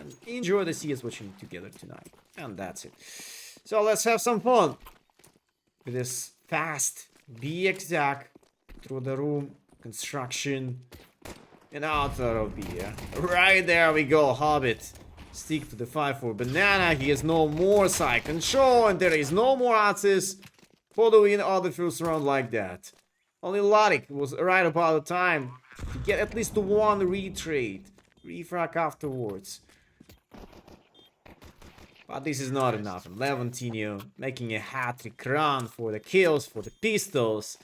and enjoy the CS watching together tonight. And that's it. So let's have some fun with this fast, be exact, through the room, construction, and outside of B. Right there we go, Hobbit. Stick to the 5-4 banana. He has no more side control, and there is no more access for the win of the first round like that. Only Logic was right about the time to get at least one retrade. Refrag afterwards. But this is not enough. And Levantino making a hat-trick run for the kills, for the pistols.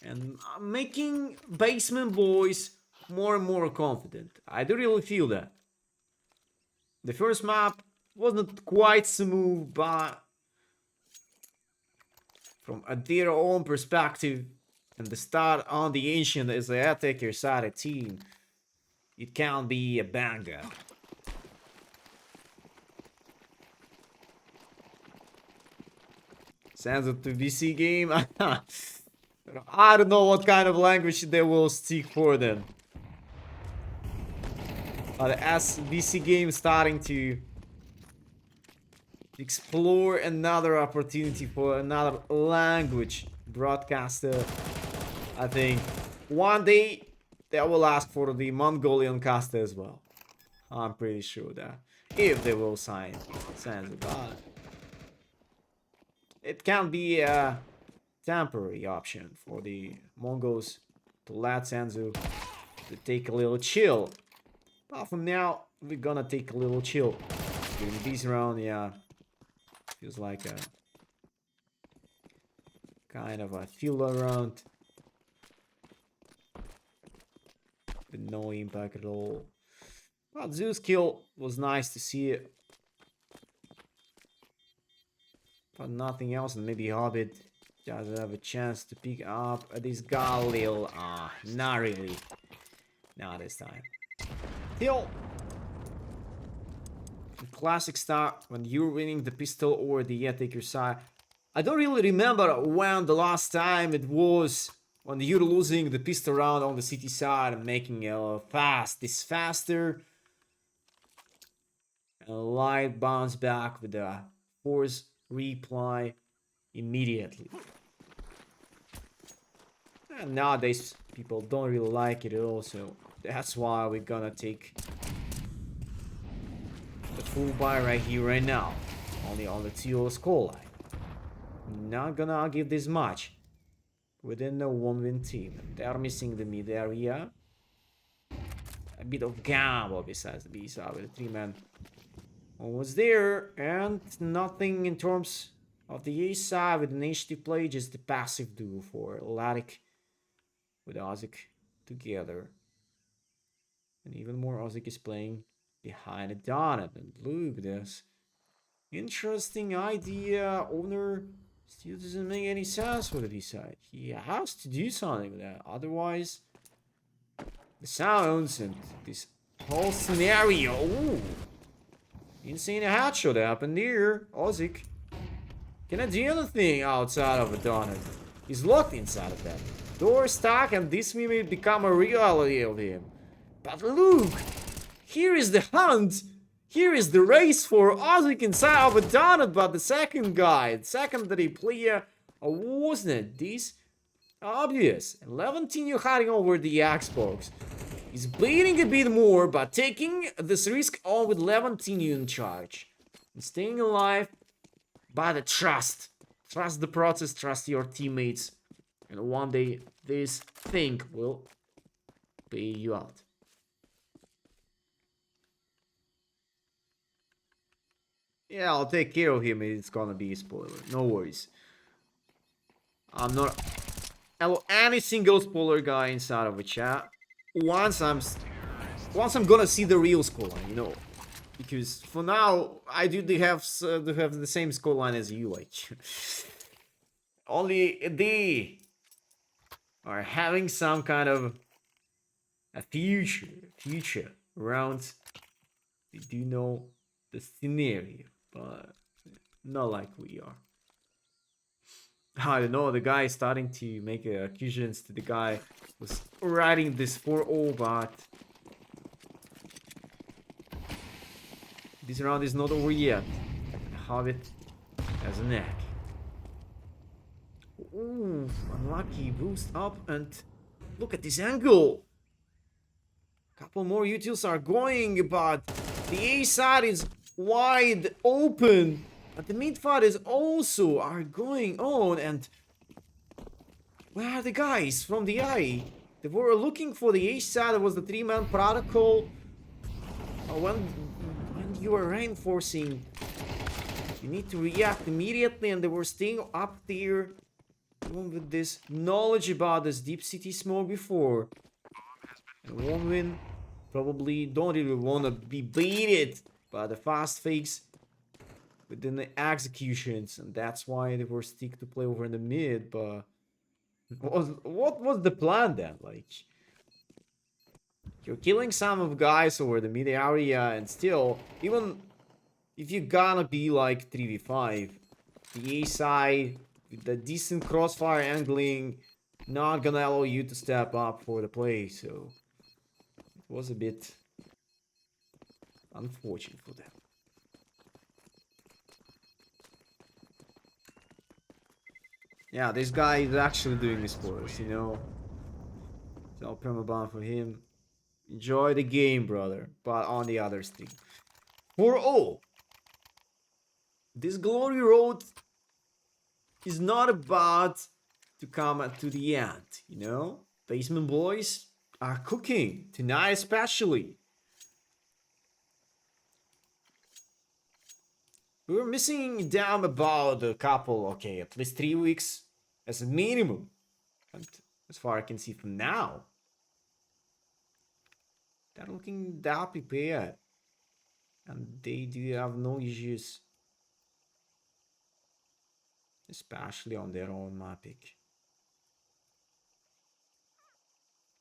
And making Basement Boys more and more confident. I do really feel that. The first map wasn't quite smooth, but from their own perspective, and the start on the Ancient as the attacker side team, it can be a banger. Sansa to VC game. I don't know what kind of language they will stick for them. But as VC game starting to explore another opportunity for another language broadcaster, I think one day they will ask for the Mongolian caster as well. I'm pretty sure that if they will sign Sansa, but it can be a temporary option for the Mongols to let Sansa to take a little chill. But for now, we're gonna take a little chill during this round. Yeah, feels like a kind of a filler round with no impact at all. But Zeus kill was nice to see it, but nothing else. And maybe Hobbit doesn't have a chance to pick up this Galil. Not really, not this time. Still, classic start when you're winning the pistol or the attacker side. I don't really remember when the last time it was when you're losing the pistol round on the city side and making a this faster. A light bounce back with a force reply immediately. And nowadays people don't really like it at all, so that's why we're gonna take the full buy right here, right now. Only on the 2-0 scoreline. Not gonna give this much within the 1-win team. They're missing the mid area. A bit of gamble besides the B side with the 3-man. Almost there, and nothing in terms of the A side with an initiative play, just the passive duo for Latic with Ozik together. And even more Ozik is playing behind a Donut. And look at this. Interesting idea. Owner still doesn't make any sense for the B side. He has to do something with that. Otherwise, the sounds and this whole scenario. Ooh. Insane headshot happened here. Ozik cannot do anything outside of a donut. He's locked inside of that. Door stuck, and this may become a reality of him. But look! Here is the hunt! Here is the race for Ozik inside of a donut, but the second guy, the secondary player, wasn't this obvious. And Levantino hiding over the Xbox. He's bleeding a bit more, but taking this risk on with Levantino in charge. And staying alive by the trust. Trust the process, trust your teammates. And one day, this thing will pay you out. Yeah, I'll take care of him. It's gonna be a spoiler. No worries. I'm not any single spoiler guy inside of a chat. Once I'm gonna see the real scoreline, you know, because for now I do have the same scoreline as you. Like, only they are having some kind of a future rounds. They do know the scenario, but not like we are. I don't know, the guy is starting to make accusations to the guy who's writing this 4-0, but This round is not over yet. Hobbit has a neck. Ooh, unlucky. Boost up and look at this angle. Couple more utils are going, but the A side is wide open. But the mid fighters also are going on, and where are the guys from the I? They were looking for the A side. It was the 3-man protocol. When you are reinforcing, you need to react immediately, and they were staying up there with this knowledge about this deep city smoke before. And one win probably don't really want to be baited by the fast fakes within the executions, and that's why they were stick to play over in the mid. But what was the plan then? Like, you're killing some of guys over the mid area, and still, even if you're gonna be like 3v5, the A side with the decent crossfire angling not gonna allow you to step up for the play, so it was a bit unfortunate for them. Yeah, this guy is actually doing this for us, you know. So permaban for him. Enjoy the game, brother. But on the other stick. For all, this glory road is not about to come to the end, you know? Basement boys are cooking, tonight especially. We were missing them about a couple, okay, at least 3 weeks as a minimum. And as far as I can see from now, they're looking that prepared. And they do have no issues. Especially on their own map pick.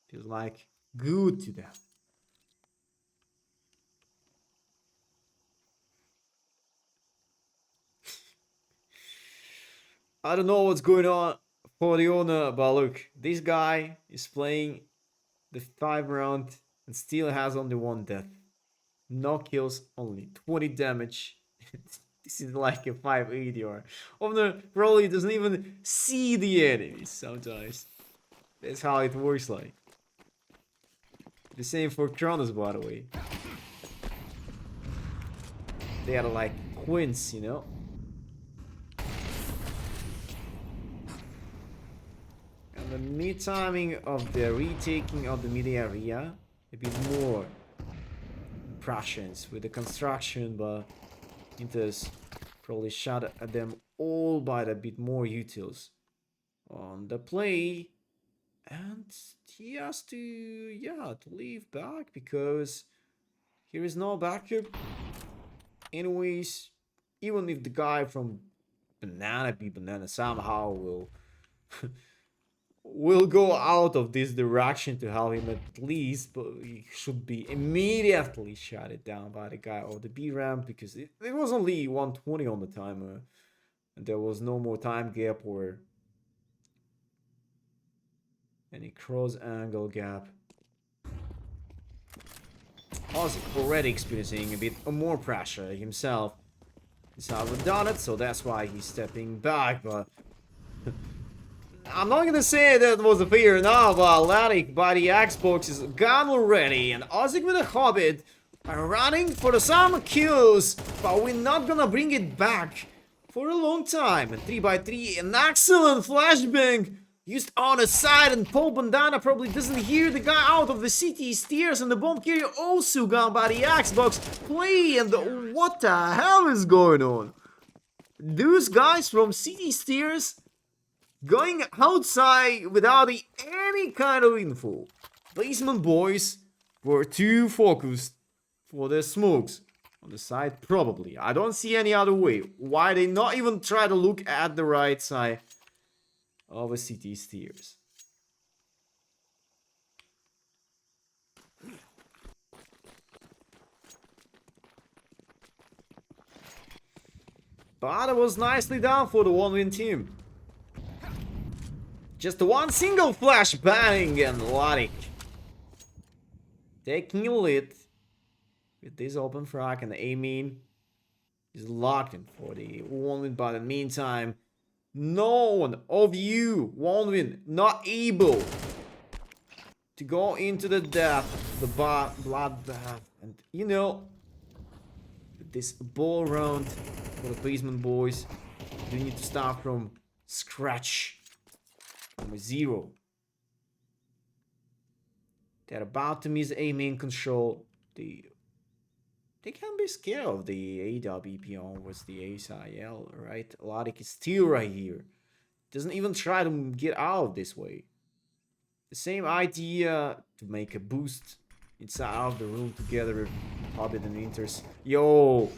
Feels like good to them. I don't know what's going on for the owner, but look, this guy is playing the 5 round and still has only 1 death. No kills, only 20 damage. This is like a 580 or Owner probably doesn't even see the enemies sometimes. That's how it works like. The same for Kronos, by the way. They are like twins, you know? And the mid timing of the retaking of the mid area, a bit more impressions with the construction, but Inters probably shot at them all by a bit more utils on the play, and he has to, yeah, to leave back because here is no backup. Anyways, even if the guy from Banana somehow will go out of this direction to help him at least, but he should be immediately shot it down by the guy of the B ramp because it was only 120 on the timer and there was no more time gap or any cross angle gap. Ozzy already experiencing a bit more pressure himself. He's haven't done it, so that's why he's stepping back, but I'm not gonna say that was a fair now, but Atlantic by the Xbox is gone already, and Ozzy with the Hobbit are running for some kills, but we're not gonna bring it back for a long time. And 3x3, an excellent flashbang used on the side, and Paul Bandana probably doesn't hear the guy out of the city stairs, and the bomb carrier also gone by the Xbox play, and what the hell is going on? Those guys from city stairs going outside without any kind of info. Basement boys were too focused for their smokes on the side, probably. I don't see any other way. Why they not even try to look at the right side of a city stairs? But it was nicely done for the 1-win team. Just one single flash bang and Larik taking a lead with with this open frag, and the Amin is locked in for the 1-win, but in the meantime, no one of you, 1-win, not able to go into the death, the bloodbath, and you know, this ball round for the basement boys, you need to start from scratch, from a 0. They're about to miss Amin control. They can be scared of the AWP with the ESL, right? Ladik is still right here. Doesn't even try to get out this way. The same idea to make a boost inside of the room together with Hobbit and Inters. Yo,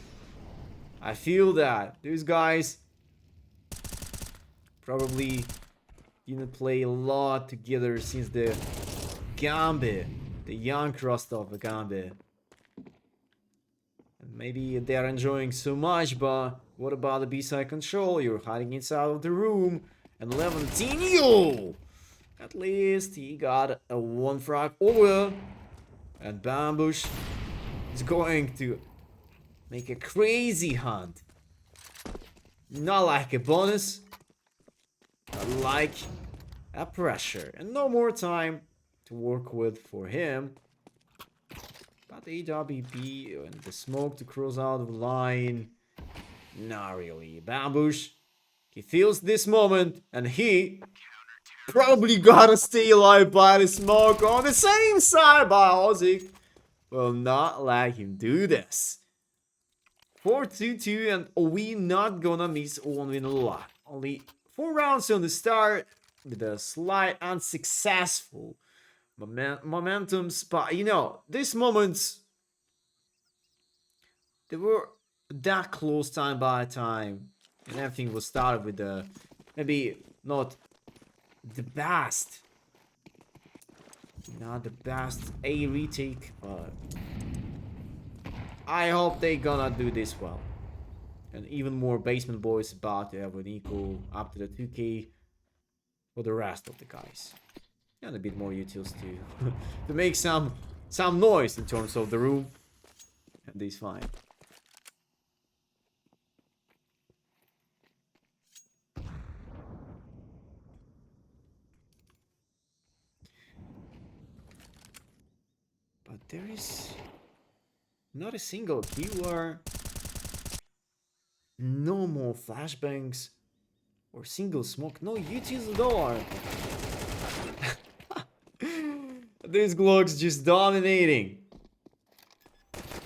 I feel that. These guys probably didn't play a lot together since the Gambe, the young Rostov Gambe. Maybe they're enjoying so much, but what about the B-side control? You're hiding inside of the room. And Levantino! At least he got a 1 frag over. And Bambush is going to make a crazy hunt. Not like a bonus, but like a pressure. And no more time to work with for him. But the AWP and the smoke to cross out of the line. Not really. Bambush, he feels this moment and he probably gotta stay alive by the smoke on the same side by Ozik. Will not let him do this. 4-2-2, and we not gonna miss 1-win a lot. Only 4 rounds on the start with a slight unsuccessful momentums, but you know, these moments, they were that close time by time, and everything was started with the maybe not the best, A retake, but I hope they gonna do this well. And even more basement boys about to have an equal up to the 2K for the rest of the guys. And a bit more utils to make some noise in terms of the room. And this fine. But there is not a single killer, no more flashbangs or single smoke, no utils at all. These Glocks just dominating.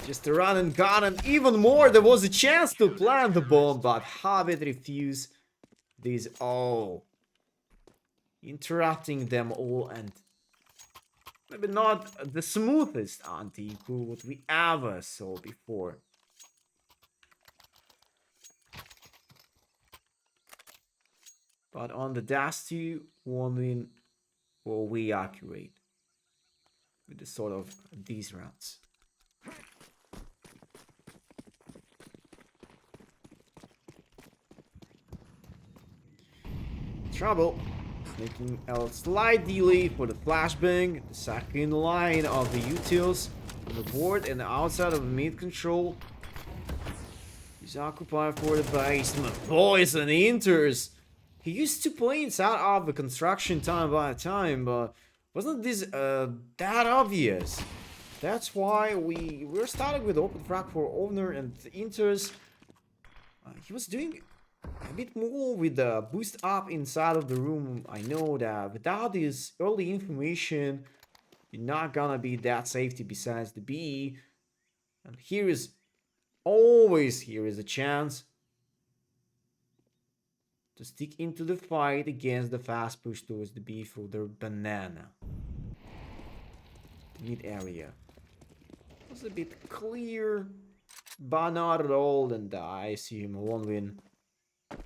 Just a run and gun, and even more, there was a chance to plant the bomb, but Hobbit refused these all. Interrupting them all, and maybe not the smoothest anti-eco what we ever saw before. But on the Dash 2, 1-win will we accurate with the sort of these rounds. Trouble, making a slight delay for the flashbang. The second line of the utils on the board and outside of the mid control is occupied for the basement. Boys and Inters. He used to play inside of the construction time by time, but wasn't this that obvious? That's why we're starting with open frag for owner and Inters. He was doing a bit more with the boost up inside of the room. I know that without this early information, you're not gonna be that safety besides the B. And here is a chance to stick into the fight against the fast push towards the B for the banana. The mid area was a bit clear, but not at all, and I assume 1-win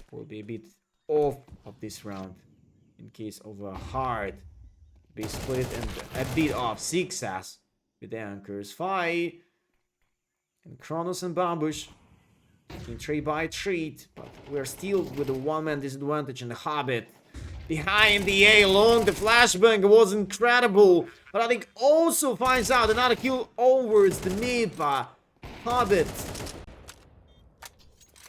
will be a bit off of this round in case of a hard B split and a bit of success with the anchors. 5 and Kronos and Bambush in trade by trade, but we're still with a 1-man disadvantage, and the Hobbit behind the A along the flashbang was incredible, but I think also finds out another kill over the mid, but Hobbit.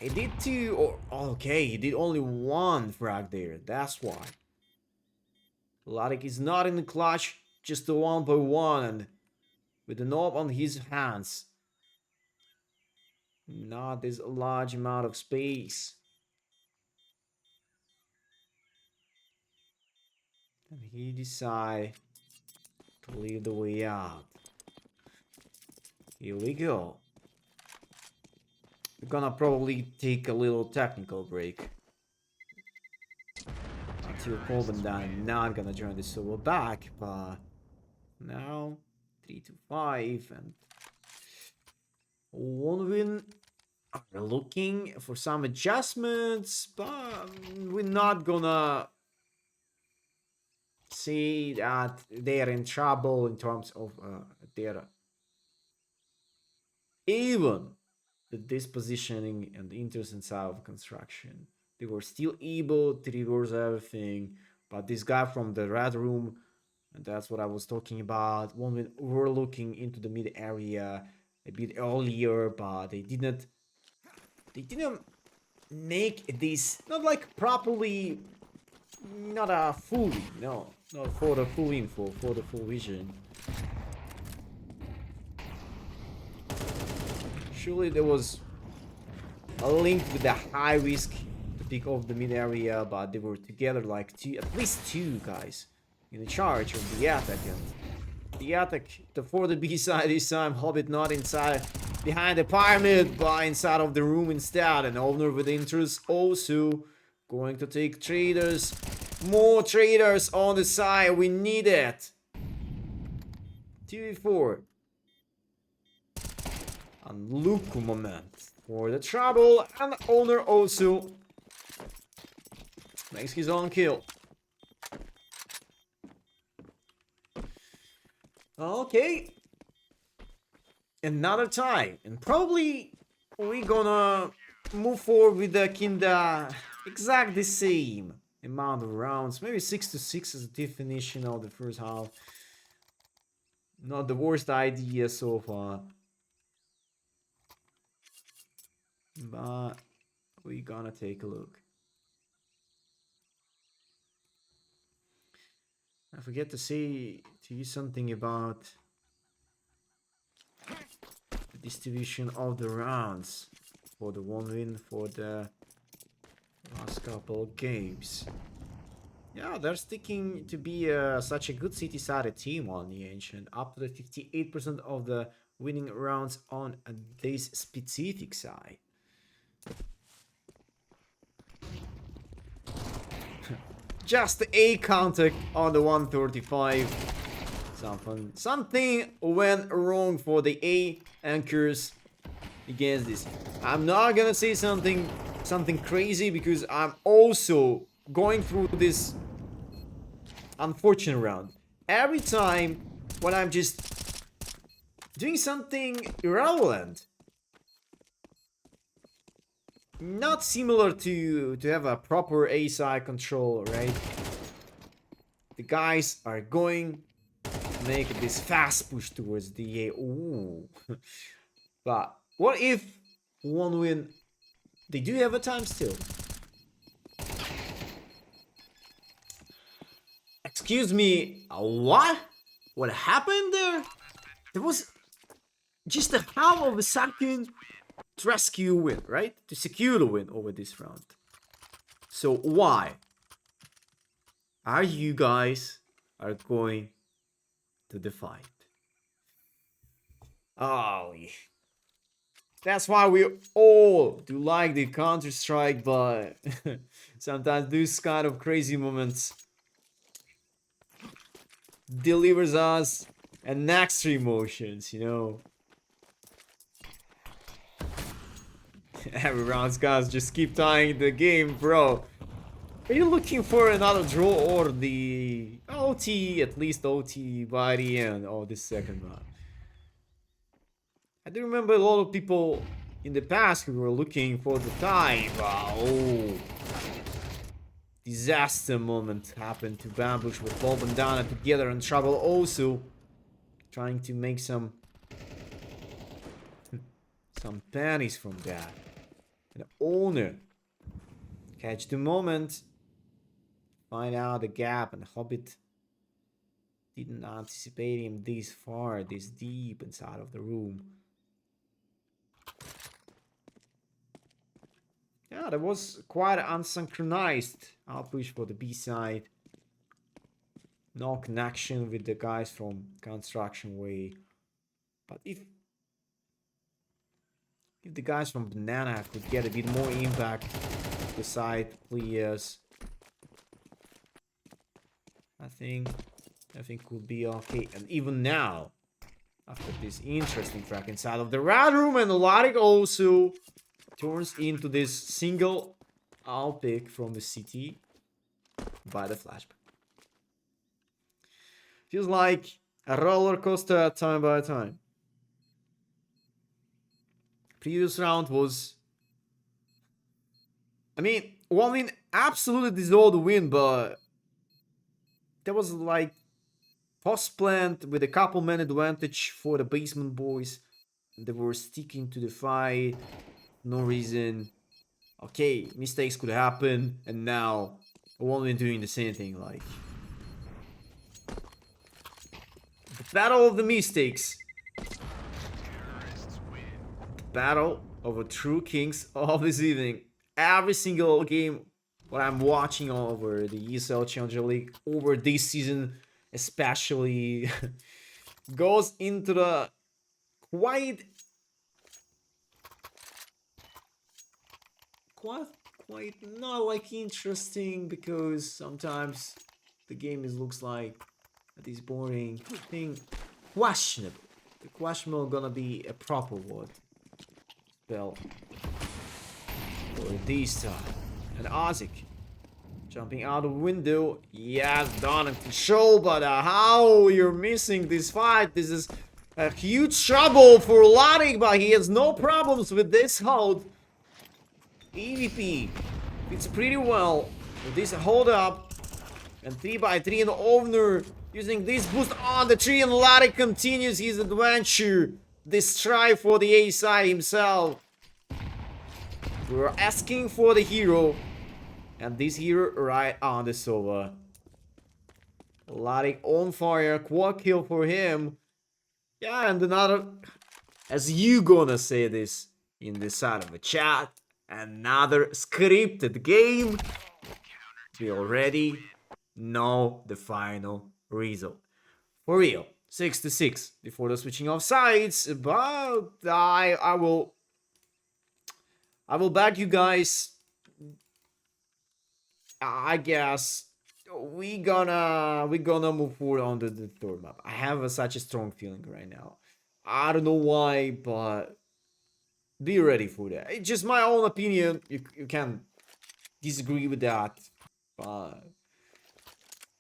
He did two, or okay, he did only one frag there. That's why. Ladik is not in the clutch, just a 1-by-1 and with the knob on his hands. Not this large amount of space. And he decides to lead the way out. Here we go. We're gonna probably take a little technical break. Until Colbert not gonna join the solo back, but now 3-5 and 1-win. Are looking for some adjustments, but we're not gonna say that they're in trouble in terms of their even the dispositioning and the interest inside of construction. They were still able to reverse everything, but this guy from the red room, and that's what I was talking about, when we were looking into the mid area a bit earlier, but they didn't make this not like properly, not a fully, no, not for the full info, for the full vision. Surely there was a link with the high risk to pick off the mid area, but they were together like at least two guys in the charge of the attack. And the attack for the B side this time, Hobbit not inside behind the pyramid, but inside of the room instead. And owner with interest also going to take traders. More traders on the side, we need it. 2v4. And Luku moment for the trouble, and owner also makes his own kill. Okay. Another tie, and probably we're gonna move forward with the kinda exact the same amount of rounds, maybe 6-6 as a definition of the first half. Not the worst idea so far, but we're gonna take a look. I forget to say to you something about the distribution of the rounds for the 1-win for the last couple of games. Yeah, they're sticking to be such a good city-sided team on the Ancient, up to the 58% of the winning rounds on this specific side. Just a contact on the 135. Something went wrong for the A anchors against this. I'm not gonna say something crazy because I'm also going through this unfortunate round. Every time when I'm just doing something irrelevant, not similar to have a proper A side control, right? The guys are going to make this fast push towards the A. Ooh. But what if 1-win? They do have a time still. Excuse me, what? What happened there? There was just a half of a second to rescue win, right? To secure the win over this round. So why are you guys going to the fight? Oh, yeah. That's why we all do like the Counter-Strike, but sometimes these kind of crazy moments delivers us an extra emotions, you know. Every round, guys, just keep tying the game, bro. Are you looking for another draw or the OT, at least OT by the end of this second round? I do remember a lot of people in the past who were looking for the tie. Oh, disaster moment happened to Bambush with Bob and Dana together in trouble also. Trying to make some some pennies from that. An owner. Catch the moment. Find out the gap, and Hobbit didn't anticipate him this far, this deep inside of the room. Yeah, that was quite unsynchronized. I'll push for the B side. No connection with the guys from Construction Way. But if the guys from Banana could get a bit more impact the side players, I think could be okay. And even now, after this interesting track inside of the red room, and Laric also turns into this single out pick from the city by the flashback. Feels like a roller coaster time by time. Previous round was, I mean, one win absolutely deserved the win, but there was like post-plant with a couple man advantage for the basement boys. They were sticking to the fight. No reason. Okay, mistakes could happen, and now one win doing the same thing. Like the battle of the mistakes. The battle of the true kings of this evening. Every single game what I'm watching over the ESL Challenger League over this season, especially, goes into the quite not like interesting, because sometimes the game looks like this boring thing. Questionable. The questionable gonna be a proper word. Spell for this time. And Ozik jumping out the window. Yes, done in control, but how you're missing this fight? This is a huge trouble for Laric, but he has no problems with this hold. EVP fits pretty well with this hold up. And 3x3 and Ovner using this boost on the tree, and Laric continues his adventure. This try for the A side himself. We're asking for the hero. And this hero right on the Sova. Laric on fire. Quad kill for him. Yeah, and another, as you gonna say this in the side of the chat, another scripted game. We already know the final result. For real, 6-6 before the switching of sides, but I will back you guys. I guess we gonna move forward on the third map. I have such a strong feeling right now. I don't know why, but be ready for that. It's just my own opinion. You can disagree with that, but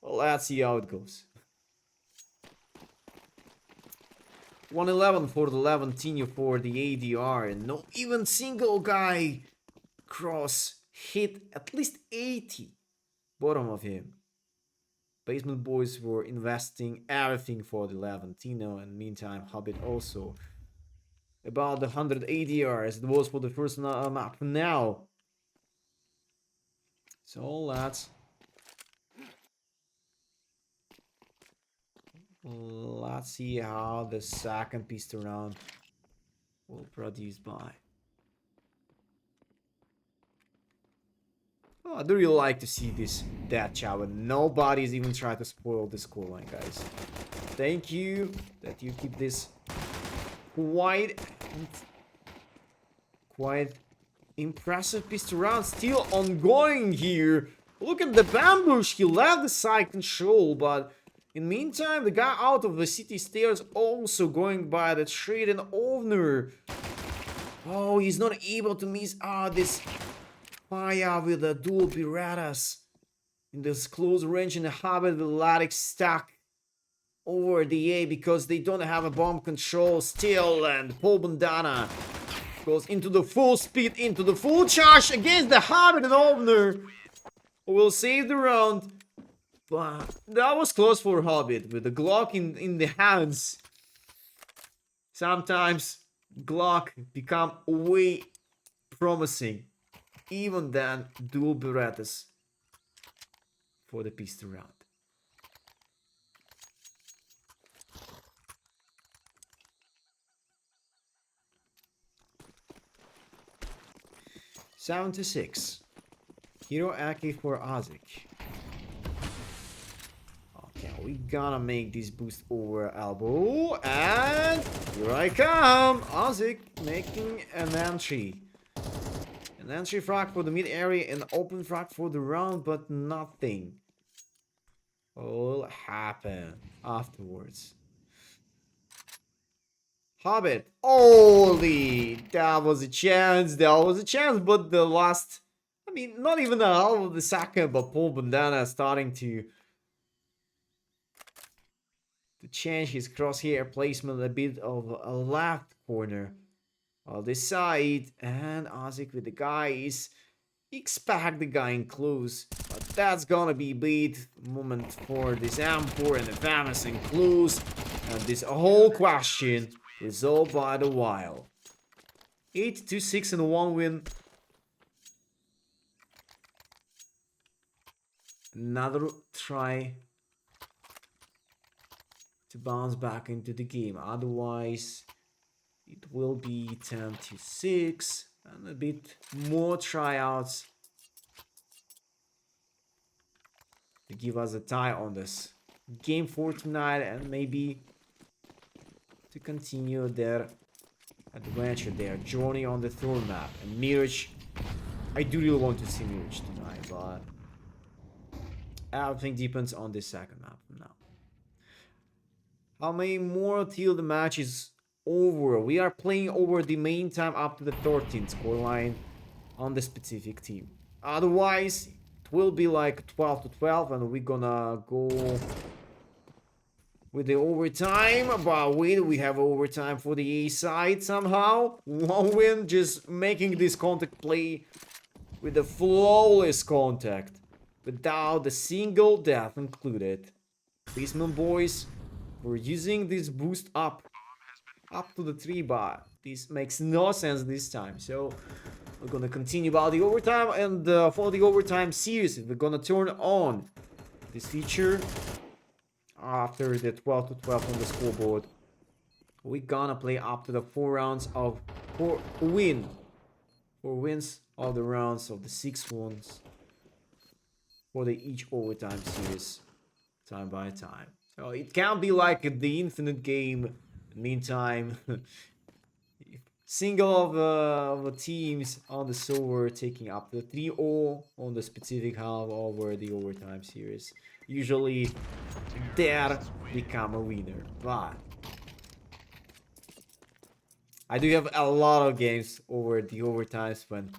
well, let's see how it goes. 111 for the Levantino for the ADR, and no even single guy cross hit at least 80 bottom of him. Basement boys were investing everything for the Levantino, and meantime Hobbit also about the 100 ADR as it was for the first map now. So let's see how the second piece around will produce by. Oh, I do really like to see this death chow, and nobody's even trying to spoil the scoreline, guys. Thank you that you keep this quite impressive pistol round still ongoing here. Look at the bambush. He left the side control, but in the meantime, the guy out of the city stairs also going by the trade and owner. Oh, he's not able to miss out this fire with the dual Piratas in this close range, and the Hobbit with Laric stuck over the A because they don't have a bomb control still, and Paul Bandana goes into the full speed, into the full charge against the Hobbit, and Ovner will save the round. But that was close for Hobbit with the Glock in the hands. Sometimes Glock become way promising even than dual Berettas for the pistol round. Seven to 6. Hero Aki for Azik. Okay, we gonna make this boost over elbow. And here I come. Azik making an entry. An entry frag for the mid area and open frag for the round, but nothing will happen afterwards. Hobbit. Holy, that was a chance. That was a chance, but the last, I mean, not even the half of the second, but Paul Bandana starting to change his crosshair placement a bit of a left corner of the side, and Azik with the guys expect the guy in close, but that's gonna be beat moment for this M4 and the famous in close, and this whole question resolved by the while. 8 to 6 and 1 win. Another try to bounce back into the game, otherwise it will be 10 to 6 and a bit more tryouts to give us a tie on this game for tonight, and maybe to continue their adventure, their journey on the third map. And Mirage, I do really want to see Mirage tonight, but everything depends on this second map now. How many more till the match is over? We are playing over the main time up to the 13th scoreline on the specific team. Otherwise, it will be like 12 to 12, and we're gonna go with the overtime. But wait, we have overtime for the A side somehow. One win, just making this contact play with a flawless contact, without a single death included. Policeman boys, we're using this boost up to the 3, but this makes no sense this time. So we're gonna continue about the overtime, and for the overtime series, we're gonna turn on this feature after the 12 to 12 on the scoreboard. We're gonna play up to the 4 rounds of 4 wins of the rounds of the 6 ones for the each overtime series, time by time. So it can't be like the infinite game. Meantime, single of the teams on the server taking up to 3-0 on the specific half over the overtime series. Usually, there become a winner. But I do have a lot of games over the overtimes when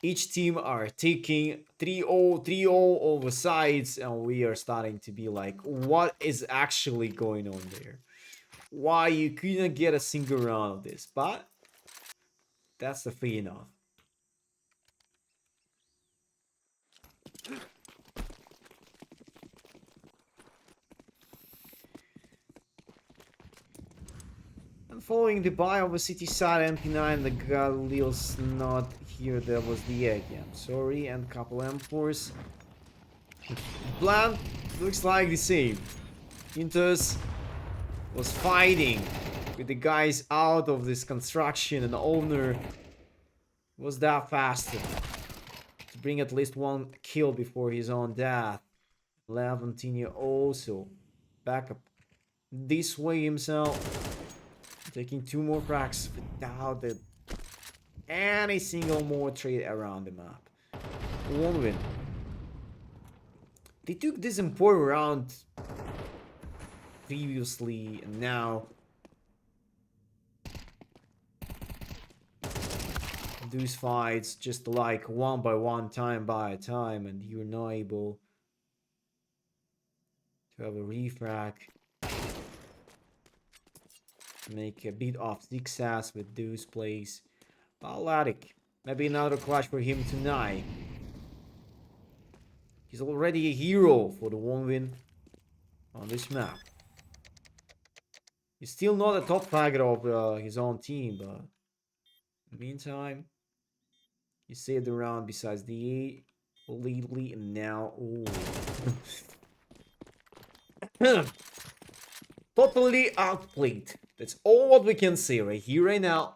each team are taking 3-0, 3-0 over sides, and we are starting to be like, what is actually going on there? Why you couldn't get a single round of this? But that's the fair enough. And following the buy of a city side MP9, the Galileo's not here. That was the egg. I'm sorry, and couple M4s. Plan looks like the same. Intus was fighting with the guys out of this construction, and the owner was that fast to bring at least one kill before his own death. Levantino also back up this way himself, taking 2 more cracks without any single more trade around the map. 1 win. They took this important round previously, and now those fights just like one by one, time by time, and you're not able to have a refrac, make a bit of success with those plays. Balatic, maybe another clutch for him tonight. He's already a hero for the 1 win on this map. He's still not a top fragger of his own team, but in the meantime, he saved the round besides the lately and now. Ooh. Totally outplayed. That's all what we can say right here, right now.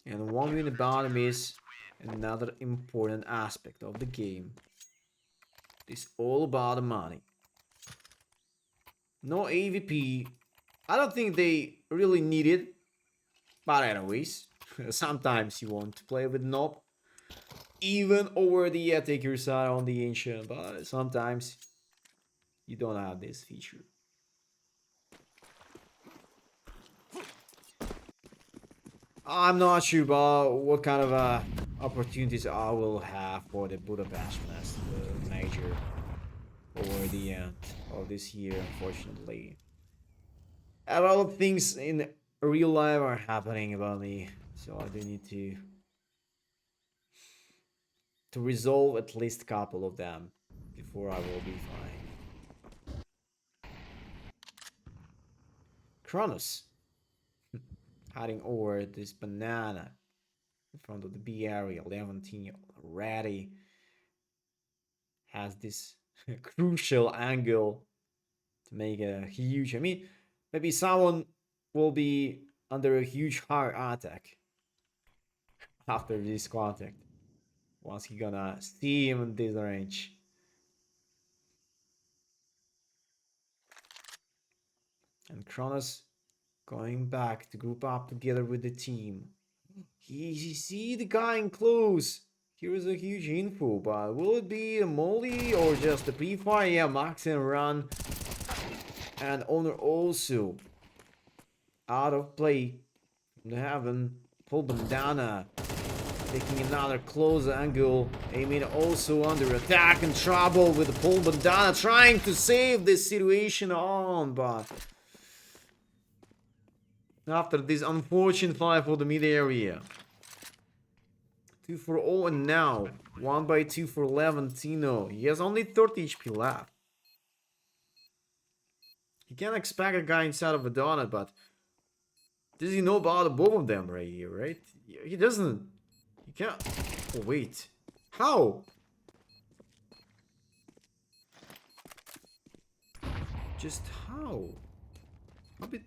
And one win bottom is another important aspect of the game. It's all about the money. No AVP. I don't think they really need it. But anyways, sometimes you want to play with Nob. Even over the attacker side on the ancient. But sometimes you don't have this feature. I'm not sure about what kind of opportunities I will have for the Budapest major over the end of this year, unfortunately. A lot of things in real life are happening about me, so I do need to resolve at least a couple of them before I will be fine. Kronos hiding over this banana in front of the B area. 11 already has this crucial angle to make a huge. I mean, maybe someone will be under a huge heart attack after this contact. Once he gonna see him in this range. And Kronos going back to group up together with the team. He see the guy in close. Here is a huge info, but will it be a molly or just a pre-fire? Yeah, Max and run. And Owner also out of play from the heaven. Pull bandana. Taking another close angle. Aiming also under attack and trouble with the pull bandana. Trying to save this situation on, but after this unfortunate fight for the mid area. 2 for 0 and now 1 by 2 for Levantino. He has only 30 HP left. You can't expect a guy inside of a donut, but does he know about both of them right here, right? He doesn't. He can't. Oh, wait. How? Just how? A bit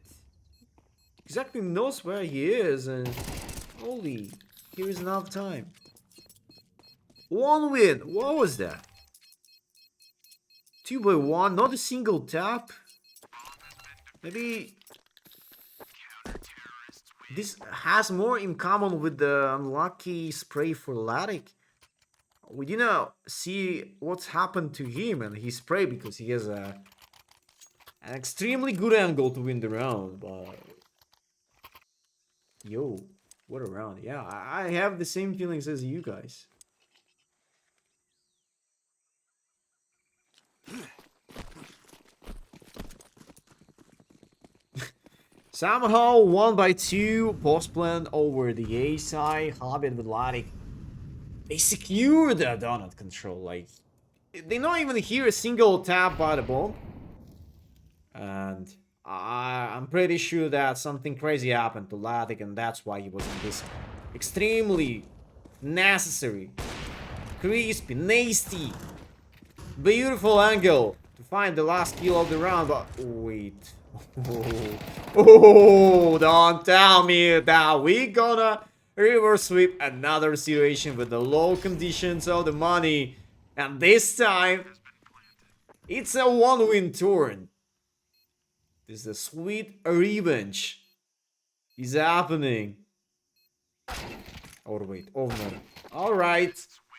exactly knows where he is, and holy, here is enough time. One win. What was that? 2 by 1, not a single tap. Maybe this has more in common with the unlucky spray for Latic. We didn't see what's happened to him and his spray because he has an extremely good angle to win the round, but yo, what a round. Yeah, I have the same feelings as you guys. Somehow 1 by 2 post plan over the A side. Hobbit with Latic. They secure the donut control. Like, they not even hear a single tap by the bomb. And I'm pretty sure that something crazy happened to Latic, and that's why he was in this extremely necessary, crispy, nasty, beautiful angle to find the last kill of the round. But wait. Oh, don't tell me that we gonna reverse sweep another situation with the low conditions of the money. And this time, it's a one-win turn. This is a sweet revenge is happening. Or wait, oh no. Alright,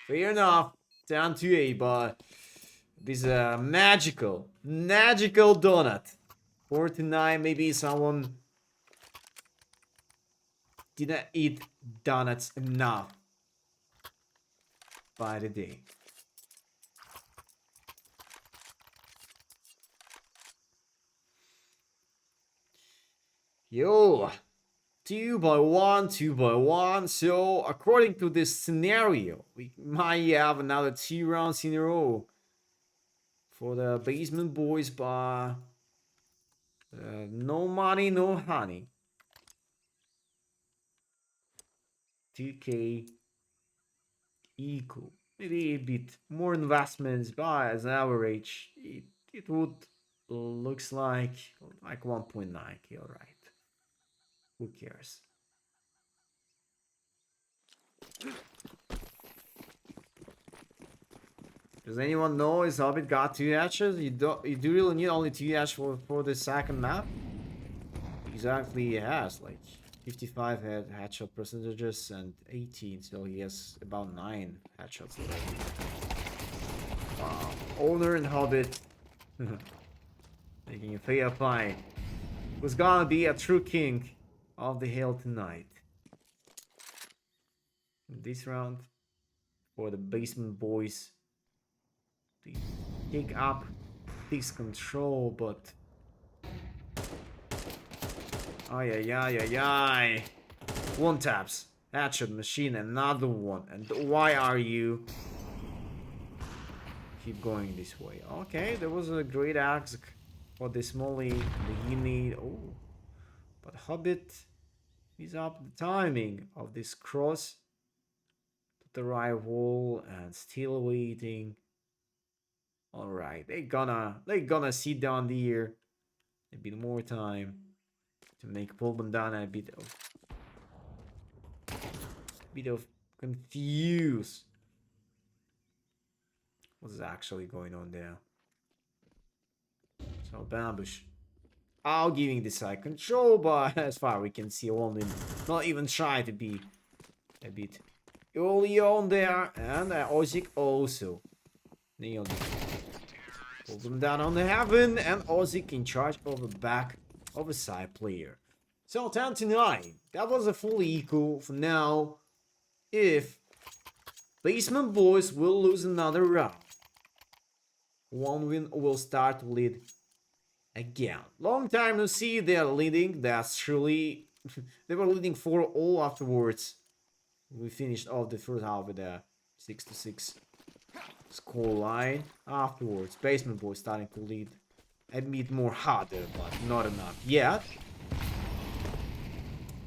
fair enough. 10 to 8, but this is a magical donut. 49, maybe someone didn't eat donuts enough by the day. Yo, 2 by 1, 2 by 1. So, according to this scenario, we might have another 2 rounds in a row for the basement boys, but No money, no honey. 2k equal. Maybe a bit more investments, but as average, it would looks like 1.9k. All right, who cares? Does anyone know is Hobbit got 2 hatches? You do really need only 2 hatches for the second map? Exactly, he has like 55 headshot percentages and 18, so he has about 9 headshots already. Wow. Owner and Hobbit making a fair fight. Who's gonna be a true king of the hill tonight? In this round, for the basement boys to take up this control, but ay ay ay ay ay. One taps. Headshot machine, another one. And why are you keep going this way? Okay, there was a great axe for this molly that you need. Oh, but Hobbit is up the timing of this cross to the right wall and still waiting. All right, they gonna sit down here a bit more time to make pull them down a bit of confused. What's actually going on there? So Bambush out giving the side control, but as far we can see, only not even try to be a bit early on there, and Ozik also nailed it. Pull them down on the heaven, and Ozik in charge of the back of a side player. So 10-9. That was a full equal for now. If Basement Boys will lose another round, one win will start to lead again. Long time no see, they're leading. That's truly they were leading 4-all afterwards. We finished off the first half with a 6-6 score line. Afterwards, Basement Boys starting to lead a bit more harder, but not enough yet.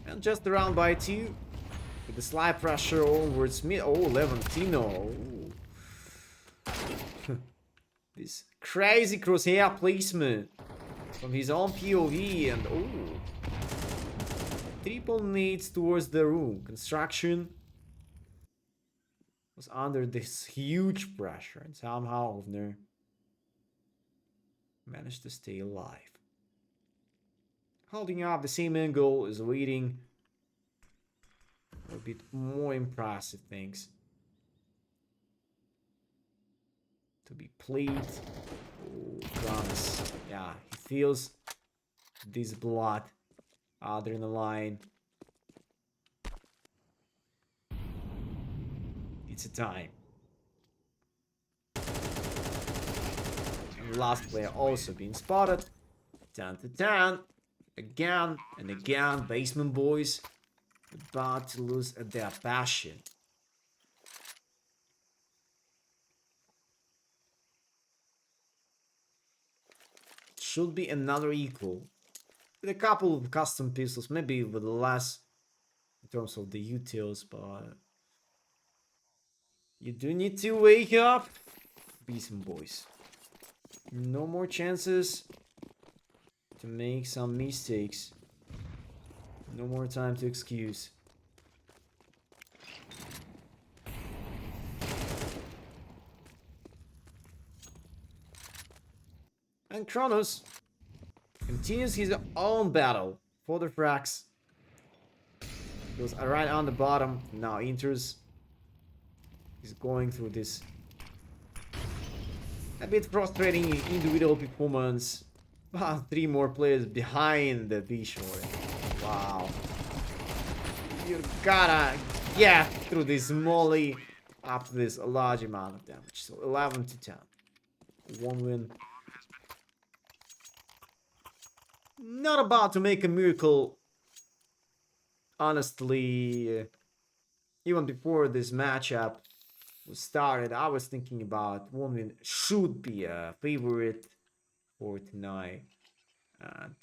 And just around by 2. With the slight pressure onwards mid. Oh, Levantino. This crazy crosshair placement from his own POV, and oh, triple nades towards the room. Construction was under this huge pressure, and somehow Ovner managed to stay alive. Holding up the same angle is waiting for a bit more impressive things to be played. Oh, guns. Yeah, he feels this blood, adrenaline. It's a time. And last player also being spotted. 10-10. Again and again, Basement Boys about to lose their passion. Should be another equal. With a couple of custom pistols, maybe with less in terms of the utils, but you do need to wake up, Basement Boys. No more chances to make some mistakes. No more time to excuse. And Kronos continues his own battle for the frags. Goes right on the bottom. Now enters. He's going through this a bit frustrating individual performance. 3 more players behind the B-Shore. Wow. You gotta get through this molly up to this large amount of damage. So 11-10. 1 win. Not about to make a miracle. Honestly, even before this matchup was started, I was thinking about 1 win should be a favorite for tonight. And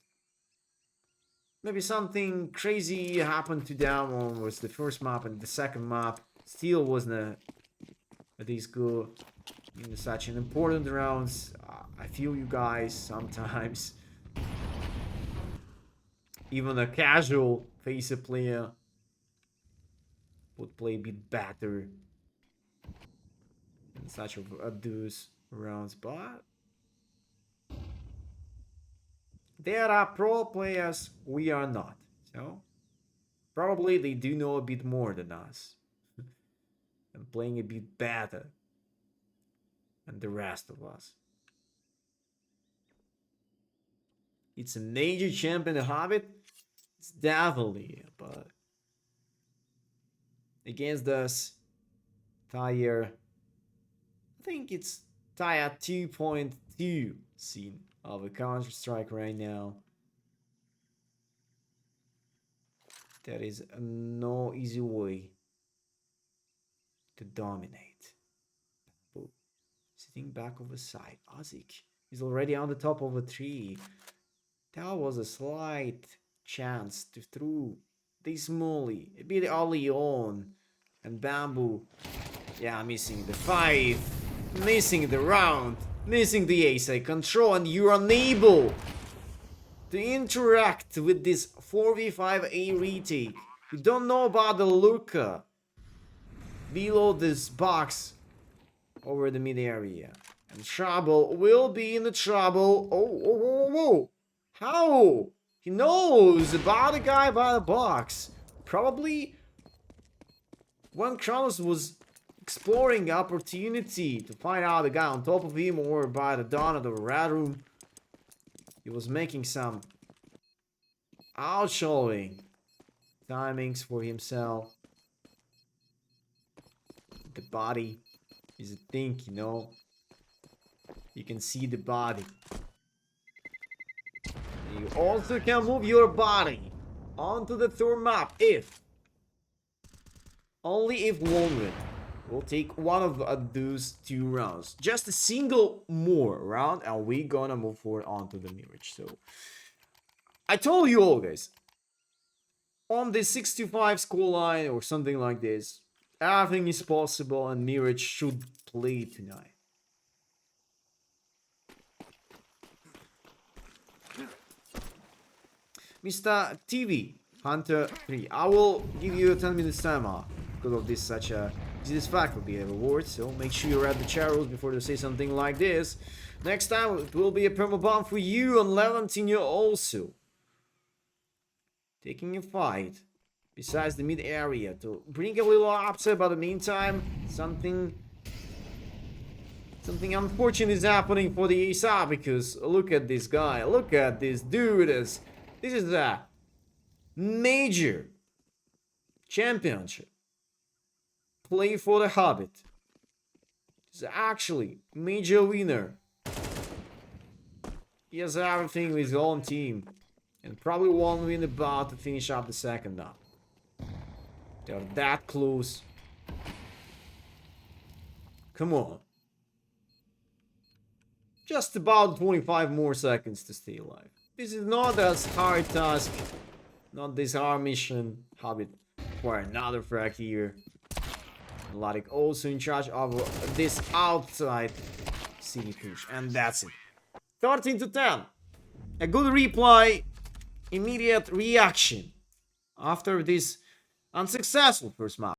maybe something crazy happened to them on was the first map, and the second map still wasn't this good in such an important rounds. I feel you guys sometimes. Even a casual face player would play a bit better in such of those rounds, but there are pro players, we are not. So probably they do know a bit more than us and playing a bit better than the rest of us. It's a major champion to have it. It's definitely, but against us, Tire, I think it's Tire 2.2 scene of a Counter Strike right now. There is no easy way to dominate. Boo. Sitting back of the side, Azik is already on the top of a tree. That was a slight chance to throw this molly a bit early on, and Bamboo, yeah, missing the 5, missing the round, missing the ace control, and you're unable to interact with this 4v5A retake. You don't know about the lurker below this box over the mid area. And Trouble will be in the trouble. Oh. How? He knows about the guy by the box. Probably when Kronos was exploring the opportunity to find out the guy on top of him or by the dawn of the red room, he was making some outshowing timings for himself. The body is a thing, you know. You can see the body. You also can move your body onto the third map if, only if Wolverine will take one of those 2 rounds. Just a single more round and we gonna move forward onto the Mirage. So I told you all guys, on the 65 scoreline or something like this, everything is possible and Mirage should play tonight. Mr. TV Hunter 3, I will give you a 10 minutes time off because of this such a disrespectful behavior award, so make sure you read the chat rules before they say something like this. Next time it will be a perma bomb for you on Levantinho also. Taking a fight besides the mid area to bring a little upset, but in the meantime, something unfortunate is happening for the ESL because look at this guy, look at this dude. This is a major championship. Play for the Hobbit. He's actually major winner. He has everything with his own team. And probably won't win about to finish up the second now. They're that close. Come on. Just about 25 more seconds to stay alive. This is not a hard task. Not this hard mission. Hobbit for another frag here. Melodic also in charge of this outside city push. And that's it. 13 to 10. A good reply. Immediate reaction after this unsuccessful first map.